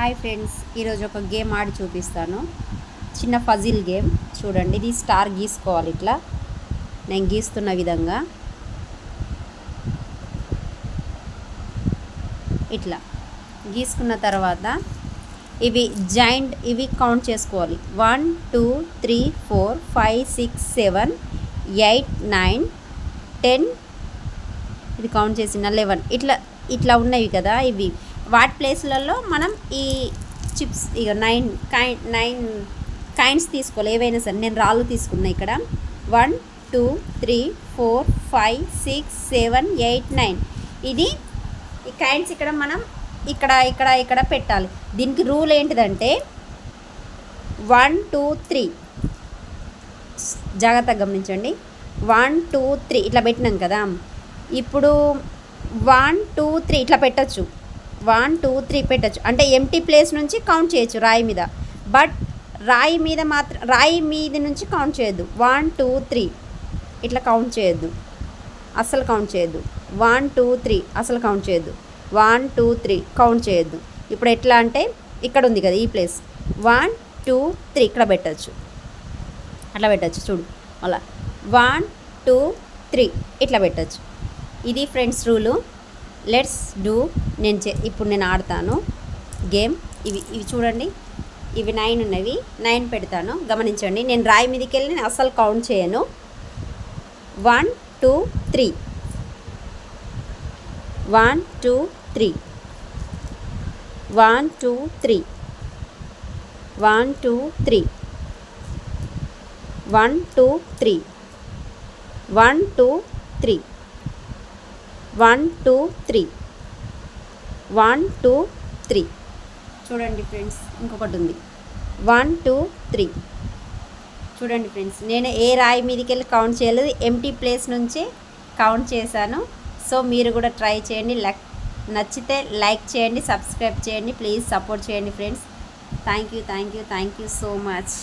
Hi friends, ఈరోజు ఒక game ఆడి చూపిస్తాను. చిన్న పజిల్ గేమ్ చూడండి. ఇది స్టార్ గీసుకోవాలి. ఇట్లా నేను గీస్తున్న విధంగా ఇట్లా గీసుకున్న తర్వాత ఇవి కౌంట్ చేసుకోవాలి. 1 2 3 4 5 6 7 8 9 10 ఇది కౌంట్ చేసిన 11 ఇట్లా ఉన్నవి కదా. ఇవి వాటి ప్లేస్లలో మనం ఈ చిప్స్ ఇక 9 కైండ్స్ తీసుకోవాలి. ఏవైనా సరే నేను రాళ్ళు తీసుకున్నా. ఇక్కడ 1 2 3 4 5 6 7 8 9 ఇది ఈ కైండ్స్ ఇక్కడ మనం ఇక్కడ పెట్టాలి. దీనికి రూల్ ఏంటిదంటే 1 2 3 జాగ్రత్తగా గమనించండి. 1 2 3 ఇట్లా పెట్టినాం కదా. ఇప్పుడు 1 2 3 ఇట్లా పెట్టచ్చు. 1 2 3 పెట్టచ్చు. అంటే ఎంటీ ప్లేస్ నుంచి కౌంట్ చేయొచ్చు రాయి మీద. బట్ రాయి మీద నుంచి కౌంట్ చేయొద్దు. 1 2 3 ఇట్లా కౌంట్ చేయొద్దు, అస్సలు కౌంట్ చేయొద్దు. 1 2 3 అసలు కౌంట్ చేయొద్దు. 1 2 3 కౌంట్ చేయొద్దు. ఇప్పుడు ఎట్లా అంటే ఇక్కడ ఉంది కదా ఈ ప్లేస్. 1 2 3 ఇక్కడ పెట్టచ్చు. అట్లా పెట్టచ్చు. చూడు అలా 1 2 3 ఇట్లా పెట్టచ్చు. ఇది ఫ్రెండ్స్ రూలు. Let's do. ఇప్పుడు నేను ఆడతాను గేమ్. ఇవి చూడండి. ఇవి 9 ఉన్నవి. 9 పెడతాను. గమనించండి. నేను రాయి మీదకి వెళ్ళి నేను అస్సలు కౌంట్ చేయను. 1 2 3 1 2 3 1 2 3 1 2 3 1 2 3 1 2 3 1 2 3 1 2 3 చూడండి ఫ్రెండ్స్. ఇంకొకటి ఉంది 1 2 3 చూడండి ఫ్రెండ్స్. నేను ఏ రాయి మీదకి వెళ్ళి కౌంట్ చేయలేదు. ఎంటీ ప్లేస్ నుంచి కౌంట్ చేశాను. సో మీరు కూడా ట్రై చేయండి. నచ్చితే లైక్ చేయండి, సబ్స్క్రైబ్ చేయండి, ప్లీజ్ సపోర్ట్ చేయండి friends. Thank you so much.